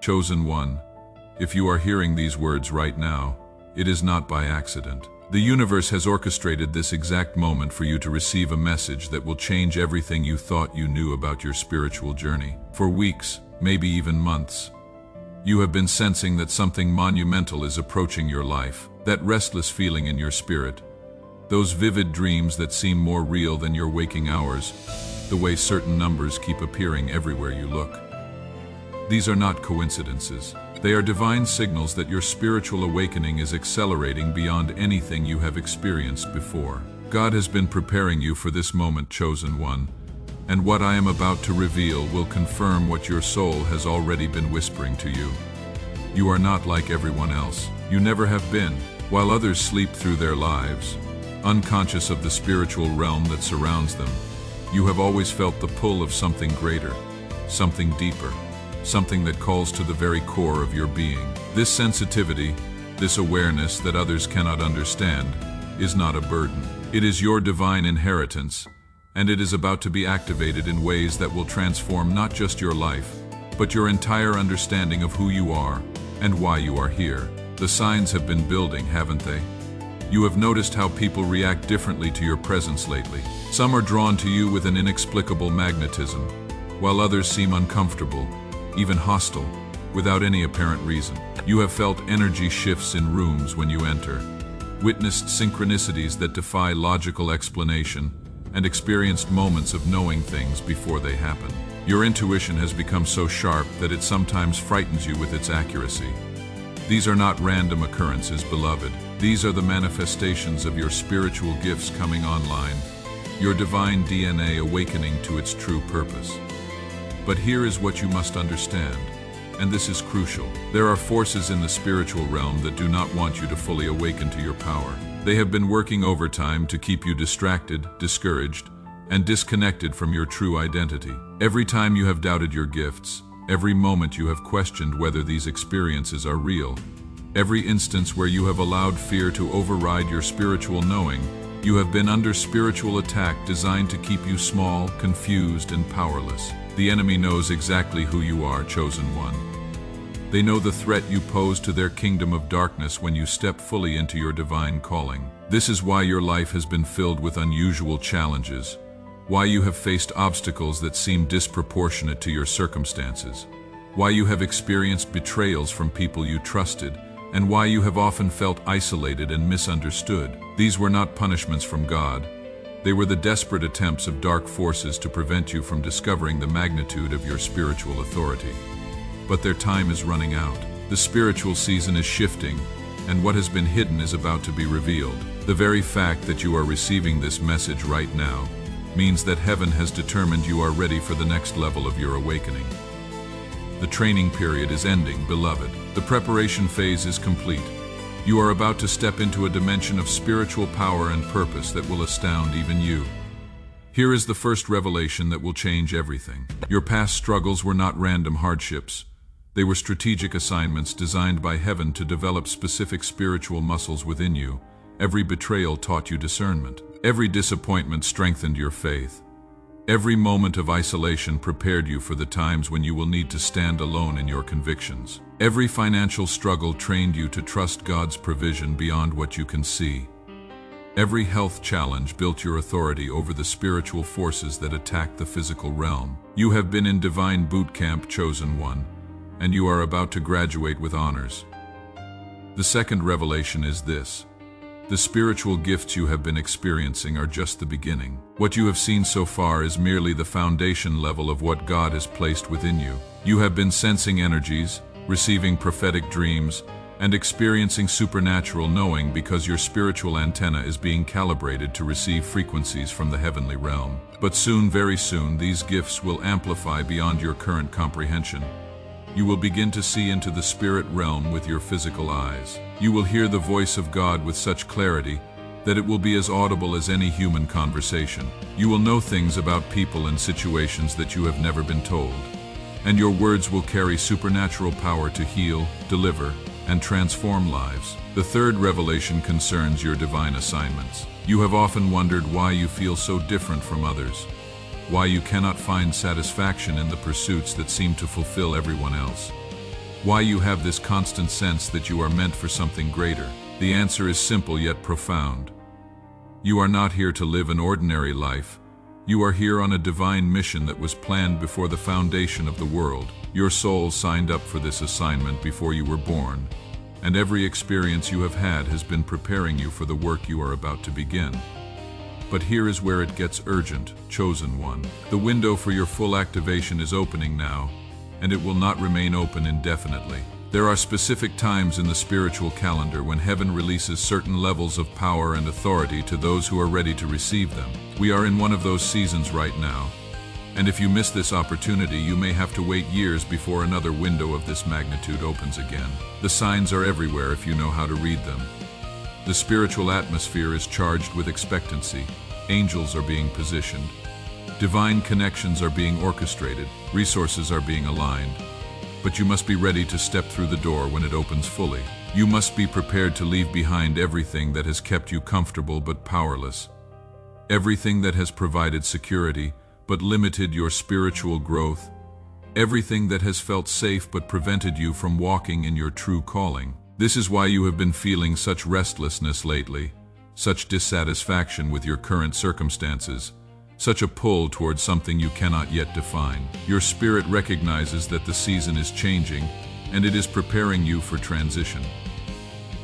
Chosen one, if you are hearing these words right now, it is not by accident. The universe has orchestrated this exact moment for you to receive a message that will change everything you thought you knew about your spiritual journey. For weeks, maybe even months, you have been sensing that something monumental is approaching your life, that restless feeling in your spirit, those vivid dreams that seem more real than your waking hours, the way certain numbers keep appearing everywhere you look. These are not coincidences. They are divine signals that your spiritual awakening is accelerating beyond anything you have experienced before. God has been preparing you for this moment, chosen one, and what I am about to reveal will confirm what your soul has already been whispering to you. You are not like everyone else. You never have been. While others sleep through their lives, unconscious of the spiritual realm that surrounds them, you have always felt the pull of something greater, something deeper, something that calls to the very core of your being. This sensitivity, this awareness that others cannot understand, is not a burden. It is your divine inheritance, and it is about to be activated in ways that will transform not just your life, but your entire understanding of who you are and why you are here. The signs have been building, haven't they? You have noticed how people react differently to your presence lately. Some are drawn to you with an inexplicable magnetism, while others seem uncomfortable, even hostile, without any apparent reason. You have felt energy shifts in rooms when you enter, witnessed synchronicities that defy logical explanation, and experienced moments of knowing things before they happen. Your intuition has become so sharp that it sometimes frightens you with its accuracy. These are not random occurrences, beloved. These are the manifestations of your spiritual gifts coming online, your divine DNA awakening to its true purpose. But here is what you must understand, and this is crucial. There are forces in the spiritual realm that do not want you to fully awaken to your power. They have been working overtime to keep you distracted, discouraged, and disconnected from your true identity. Every time you have doubted your gifts, every moment you have questioned whether these experiences are real, every instance where you have allowed fear to override your spiritual knowing, you have been under spiritual attack designed to keep you small, confused, and powerless. The enemy knows exactly who you are, chosen one. They know the threat you pose to their kingdom of darkness when you step fully into your divine calling. This is why your life has been filled with unusual challenges, why you have faced obstacles that seem disproportionate to your circumstances, why you have experienced betrayals from people you trusted, and why you have often felt isolated and misunderstood. These were not punishments from God. They were the desperate attempts of dark forces to prevent you from discovering the magnitude of your spiritual authority. But their time is running out. The spiritual season is shifting, and what has been hidden is about to be revealed. The very fact that you are receiving this message right now means that heaven has determined you are ready for the next level of your awakening. The training period is ending, beloved. The preparation phase is complete. You are about to step into a dimension of spiritual power and purpose that will astound even you. Here is the first revelation that will change everything. Your past struggles were not random hardships. They were strategic assignments designed by heaven to develop specific spiritual muscles within you. Every betrayal taught you discernment. Every disappointment strengthened your faith. Every moment of isolation prepared you for the times when you will need to stand alone in your convictions. Every financial struggle trained you to trust God's provision beyond what you can see. Every health challenge built your authority over the spiritual forces that attack the physical realm. You have been in divine boot camp, chosen one, and you are about to graduate with honors. The second revelation is this: the spiritual gifts you have been experiencing are just the beginning. What you have seen so far is merely the foundation level of what God has placed within you. You have been sensing energies, receiving prophetic dreams, and experiencing supernatural knowing because your spiritual antenna is being calibrated to receive frequencies from the heavenly realm. But soon, very soon, these gifts will amplify beyond your current comprehension. You will begin to see into the spirit realm with your physical eyes. You will hear the voice of God with such clarity that it will be as audible as any human conversation. You will know things about people and situations that you have never been told, and your words will carry supernatural power to heal, deliver, and transform lives. The third revelation concerns your divine assignments. You have often wondered why you feel so different from others, why you cannot find satisfaction in the pursuits that seem to fulfill everyone else. Why you have this constant sense that you are meant for something greater? The answer is simple yet profound. You are not here to live an ordinary life. You are here on a divine mission that was planned before the foundation of the world. Your soul signed up for this assignment before you were born, and every experience you have had has been preparing you for the work you are about to begin. But here is where it gets urgent, chosen one. The window for your full activation is opening now, and it will not remain open indefinitely. There are specific times in the spiritual calendar when heaven releases certain levels of power and authority to those who are ready to receive them. We are in one of those seasons right now, and if you miss this opportunity, you may have to wait years before another window of this magnitude opens again. The signs are everywhere if you know how to read them. The spiritual atmosphere is charged with expectancy. Angels are being positioned. Divine connections are being orchestrated. Resources are being aligned. But you must be ready to step through the door when it opens fully. You must be prepared to leave behind everything that has kept you comfortable but powerless. Everything that has provided security but limited your spiritual growth. Everything that has felt safe but prevented you from walking in your true calling. This is why you have been feeling such restlessness lately, such dissatisfaction with your current circumstances, such a pull towards something you cannot yet define. Your spirit recognizes that the season is changing, and it is preparing you for transition.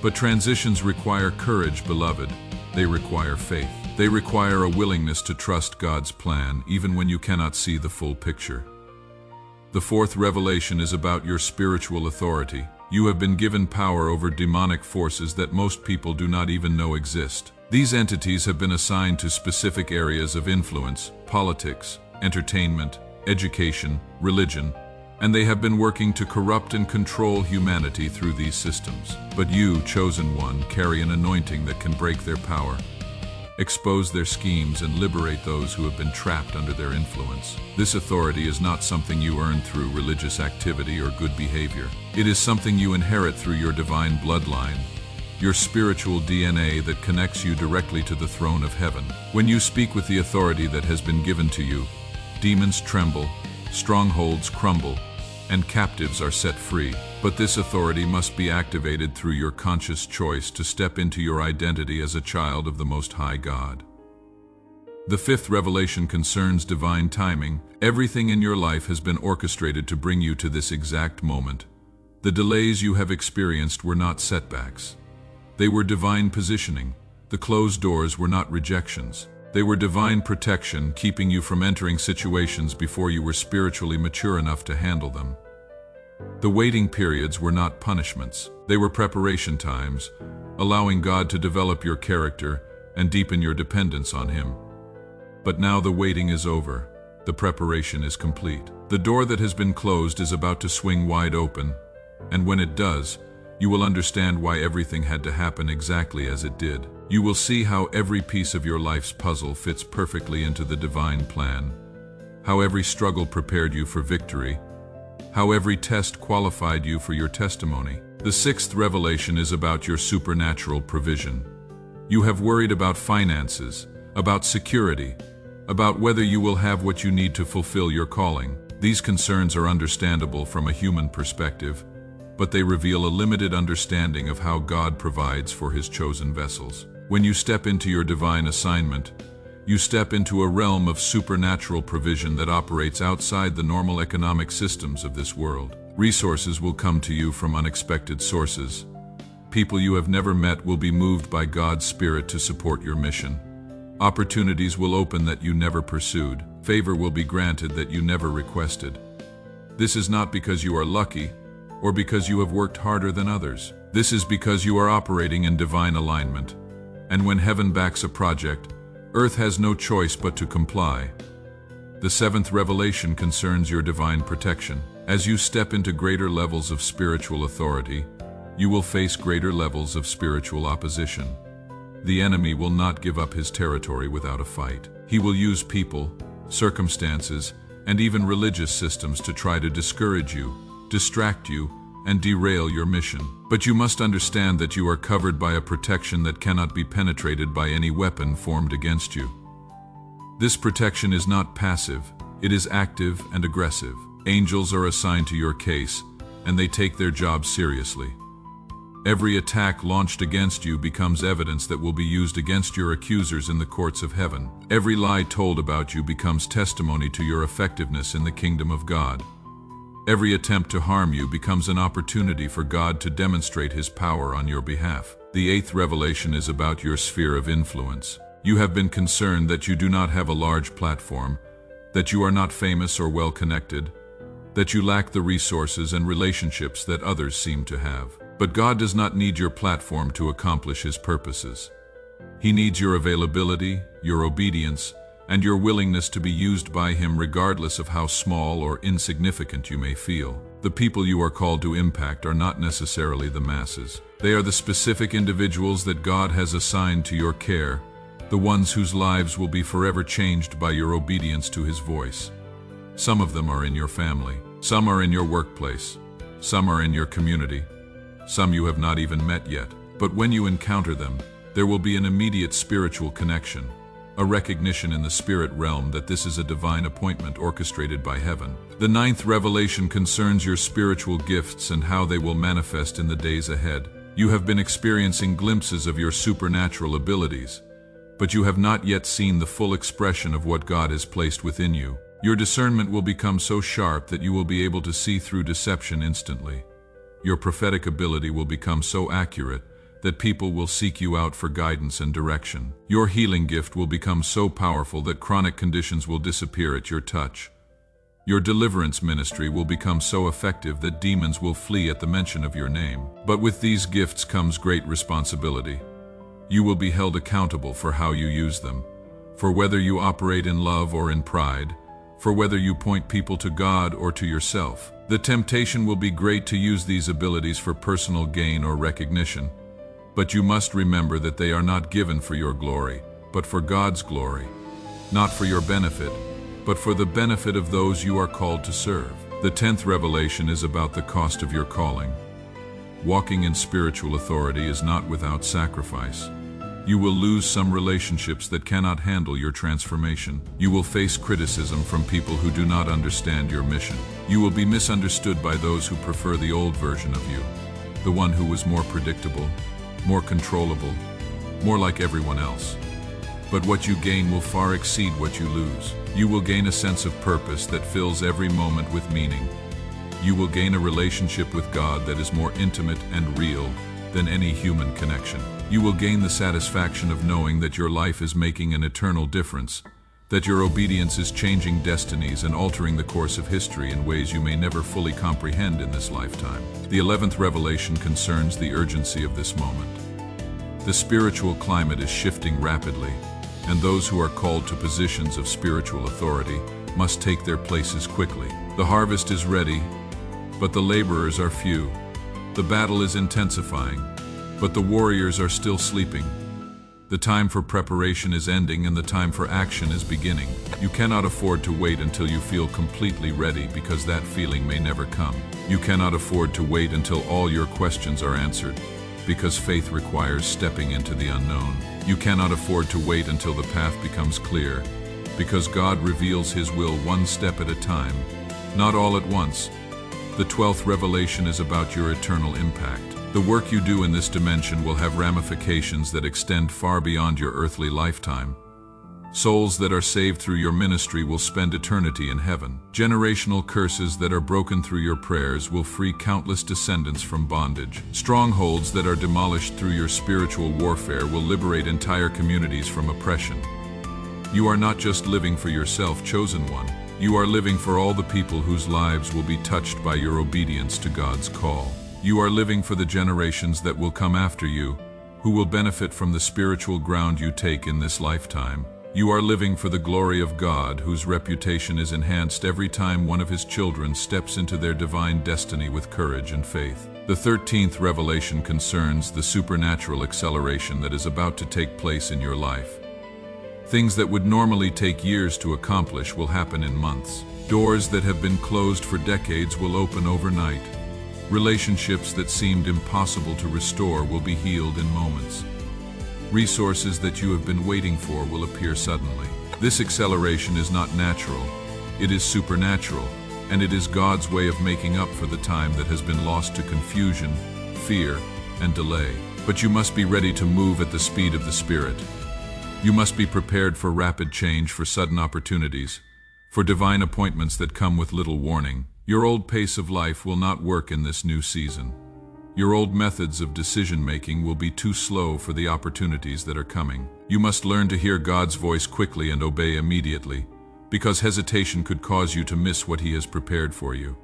But transitions require courage, beloved. They require faith. They require a willingness to trust God's plan, even when you cannot see the full picture. The fourth revelation is about your spiritual authority. You have been given power over demonic forces that most people do not even know exist. These entities have been assigned to specific areas of influence: politics, entertainment, education, religion, and they have been working to corrupt and control humanity through these systems. But you, chosen one, carry an anointing that can break their power, expose their schemes, and liberate those who have been trapped under their influence. This authority is not something you earn through religious activity or good behavior. It is something you inherit through your divine bloodline, your spiritual DNA that connects you directly to the throne of heaven. When you speak with the authority that has been given to you, demons tremble, strongholds crumble, and captives are set free. But this authority must be activated through your conscious choice to step into your identity as a child of the Most High God. The fifth revelation concerns divine timing. Everything in your life has been orchestrated to bring you to this exact moment. The delays you have experienced were not setbacks. They were divine positioning. The closed doors were not rejections. They were divine protection, keeping you from entering situations before you were spiritually mature enough to handle them. The waiting periods were not punishments. They were preparation times, allowing God to develop your character and deepen your dependence on Him. But now the waiting is over. The preparation is complete. The door that has been closed is about to swing wide open, and when it does, you will understand why everything had to happen exactly as it did. You will see how every piece of your life's puzzle fits perfectly into the divine plan, how every struggle prepared you for victory, how every test qualified you for your testimony. The sixth revelation is about your supernatural provision. You have worried about finances, about security, about whether you will have what you need to fulfill your calling. These concerns are understandable from a human perspective, but they reveal a limited understanding of how God provides for His chosen vessels. When you step into your divine assignment, you step into a realm of supernatural provision that operates outside the normal economic systems of this world. Resources will come to you from unexpected sources. People you have never met will be moved by God's Spirit to support your mission. Opportunities will open that you never pursued. Favor will be granted that you never requested. This is not because you are lucky, or because you have worked harder than others. This is because you are operating in divine alignment. And when heaven backs a project, earth has no choice but to comply. The seventh revelation concerns your divine protection. As you step into greater levels of spiritual authority, you will face greater levels of spiritual opposition. The enemy will not give up his territory without a fight. He will use people, circumstances, and even religious systems to try to discourage you, distract you, and derail your mission. But you must understand that you are covered by a protection that cannot be penetrated by any weapon formed against you. This protection is not passive, it is active and aggressive. Angels are assigned to your case, and they take their job seriously. Every attack launched against you becomes evidence that will be used against your accusers in the courts of heaven. Every lie told about you becomes testimony to your effectiveness in the kingdom of God. Every attempt to harm you becomes an opportunity for God to demonstrate His power on your behalf. The eighth revelation is about your sphere of influence. You have been concerned that you do not have a large platform, that you are not famous or well-connected, that you lack the resources and relationships that others seem to have. But God does not need your platform to accomplish His purposes. He needs your availability, your obedience, and your willingness to be used by Him regardless of how small or insignificant you may feel. The people you are called to impact are not necessarily the masses. They are the specific individuals that God has assigned to your care, the ones whose lives will be forever changed by your obedience to His voice. Some of them are in your family, some are in your workplace, some are in your community, some you have not even met yet. But when you encounter them, there will be an immediate spiritual connection, a recognition in the spirit realm that this is a divine appointment orchestrated by heaven. The ninth revelation concerns your spiritual gifts and how they will manifest in the days ahead. You have been experiencing glimpses of your supernatural abilities, but you have not yet seen the full expression of what God has placed within you. Your discernment will become so sharp that you will be able to see through deception instantly. Your prophetic ability will become so accurate that people will seek you out for guidance and direction. Your healing gift will become so powerful that chronic conditions will disappear at your touch. Your deliverance ministry will become so effective that demons will flee at the mention of your name. But with these gifts comes great responsibility. You will be held accountable for how you use them, for whether you operate in love or in pride, for whether you point people to God or to yourself. The temptation will be great to use these abilities for personal gain or recognition, but you must remember that they are not given for your glory, but for God's glory, not for your benefit, but for the benefit of those you are called to serve. The 10th revelation is about the cost of your calling. Walking in spiritual authority is not without sacrifice. You will lose some relationships that cannot handle your transformation. You will face criticism from people who do not understand your mission. You will be misunderstood by those who prefer the old version of you, the one who was more predictable, more controllable, more like everyone else. But what you gain will far exceed what you lose. You will gain a sense of purpose that fills every moment with meaning. You will gain a relationship with God that is more intimate and real than any human connection. You will gain the satisfaction of knowing that your life is making an eternal difference, that your obedience is changing destinies and altering the course of history in ways you may never fully comprehend in this lifetime. The 11th revelation concerns the urgency of this moment. The spiritual climate is shifting rapidly, and those who are called to positions of spiritual authority must take their places quickly. The harvest is ready, but the laborers are few. The battle is intensifying, but the warriors are still sleeping. The time for preparation is ending and the time for action is beginning. You cannot afford to wait until you feel completely ready, because that feeling may never come. You cannot afford to wait until all your questions are answered, because faith requires stepping into the unknown. You cannot afford to wait until the path becomes clear, because God reveals His will one step at a time, not all at once. The 12th revelation is about your eternal impact. The work you do in this dimension will have ramifications that extend far beyond your earthly lifetime. Souls that are saved through your ministry will spend eternity in heaven. Generational curses that are broken through your prayers will free countless descendants from bondage. Strongholds that are demolished through your spiritual warfare will liberate entire communities from oppression. You are not just living for yourself, chosen one. You are living for all the people whose lives will be touched by your obedience to God's call. You are living for the generations that will come after you, who will benefit from the spiritual ground you take in this lifetime. You are living for the glory of God, whose reputation is enhanced every time one of His children steps into their divine destiny with courage and faith. The 13th revelation concerns the supernatural acceleration that is about to take place in your life. Things that would normally take years to accomplish will happen in months. Doors that have been closed for decades will open overnight. Relationships that seemed impossible to restore will be healed in moments. Resources that you have been waiting for will appear suddenly. This acceleration is not natural, it is supernatural, and it is God's way of making up for the time that has been lost to confusion, fear, and delay. But you must be ready to move at the speed of the Spirit. You must be prepared for rapid change, for sudden opportunities, for divine appointments that come with little warning. Your old pace of life will not work in this new season. Your old methods of decision-making will be too slow for the opportunities that are coming. You must learn to hear God's voice quickly and obey immediately, because hesitation could cause you to miss what He has prepared for you.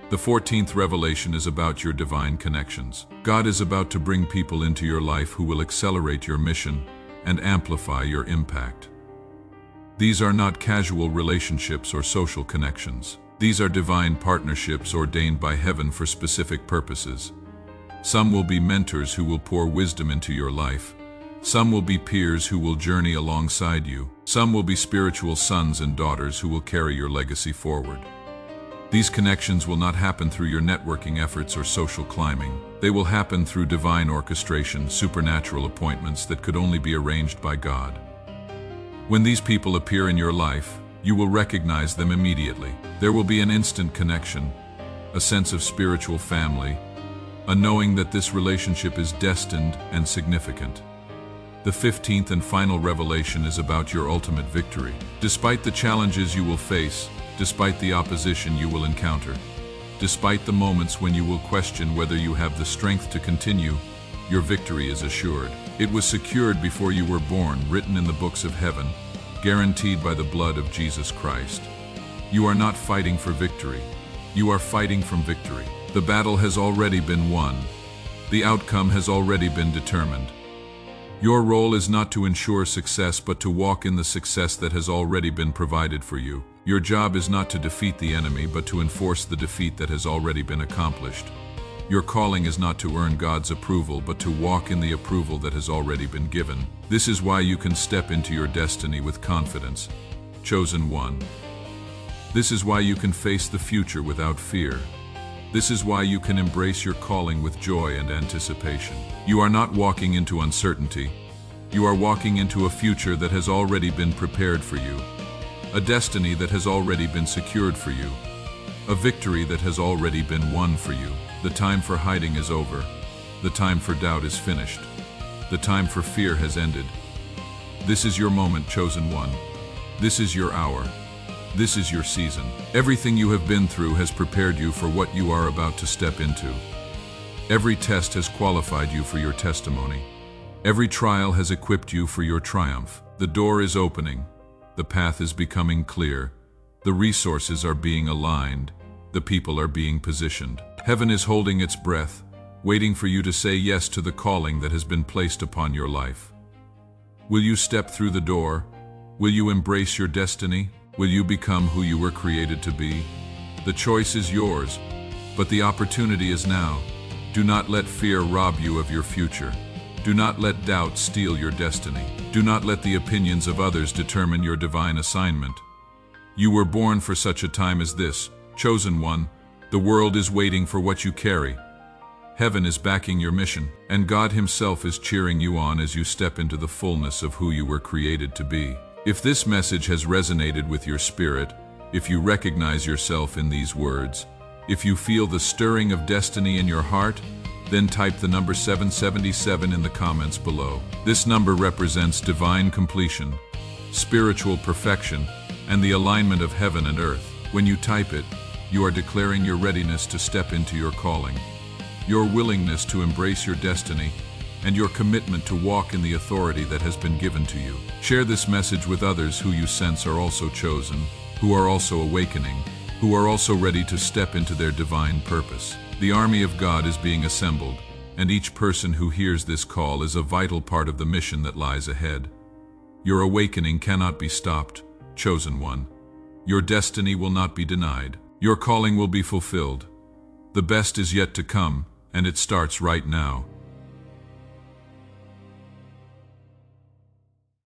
The 14th revelation is about your divine connections. God is about to bring people into your life who will accelerate your mission and amplify your impact. These are not casual relationships or social connections. These are divine partnerships ordained by heaven for specific purposes. Some will be mentors who will pour wisdom into your life. Some will be peers who will journey alongside you. Some will be spiritual sons and daughters who will carry your legacy forward. These connections will not happen through your networking efforts or social climbing. They will happen through divine orchestration, supernatural appointments that could only be arranged by God. When these people appear in your life, you will recognize them immediately. There will be an instant connection, a sense of spiritual family, a knowing that this relationship is destined and significant. The 15th and final revelation is about your ultimate victory. Despite the challenges you will face, despite the opposition you will encounter, despite the moments when you will question whether you have the strength to continue, your victory is assured. It was secured before you were born, written in the books of heaven, guaranteed by the blood of Jesus Christ. You are not fighting for victory. You are fighting from victory. The battle has already been won. The outcome has already been determined. Your role is not to ensure success, but to walk in the success that has already been provided for you. Your job is not to defeat the enemy, but to enforce the defeat that has already been accomplished. Your calling is not to earn God's approval, but to walk in the approval that has already been given. This is why you can step into your destiny with confidence. Chosen one. This is why you can face the future without fear. This is why you can embrace your calling with joy and anticipation. You are not walking into uncertainty. You are walking into a future that has already been prepared for you. A destiny that has already been secured for you. A victory that has already been won for you. The time for hiding is over. The time for doubt is finished. The time for fear has ended. This is your moment, chosen one. This is your hour. This is your season. Everything you have been through has prepared you for what you are about to step into. Every test has qualified you for your testimony. Every trial has equipped you for your triumph. The door is opening. The path is becoming clear. The resources are being aligned. The people are being positioned. Heaven is holding its breath, waiting for you to say yes to the calling that has been placed upon your life. Will you step through the door? Will you embrace your destiny? Will you become who you were created to be? The choice is yours, but the opportunity is now. Do not let fear rob you of your future. Do not let doubt steal your destiny. Do not let the opinions of others determine your divine assignment. You were born for such a time as this, chosen one. The world is waiting for what you carry. Heaven is backing your mission, and God Himself is cheering you on as you step into the fullness of who you were created to be. If this message has resonated with your spirit, if you recognize yourself in these words, if you feel the stirring of destiny in your heart, then type the number 777 in the comments below. This number represents divine completion, spiritual perfection, and the alignment of heaven and earth. When you type it, you are declaring your readiness to step into your calling, your willingness to embrace your destiny, and your commitment to walk in the authority that has been given to you. Share this message with others who you sense are also chosen, who are also awakening, who are also ready to step into their divine purpose. The army of God is being assembled, and each person who hears this call is a vital part of the mission that lies ahead. Your awakening cannot be stopped, chosen one. Your destiny will not be denied. Your calling will be fulfilled. The best is yet to come, and it starts right now.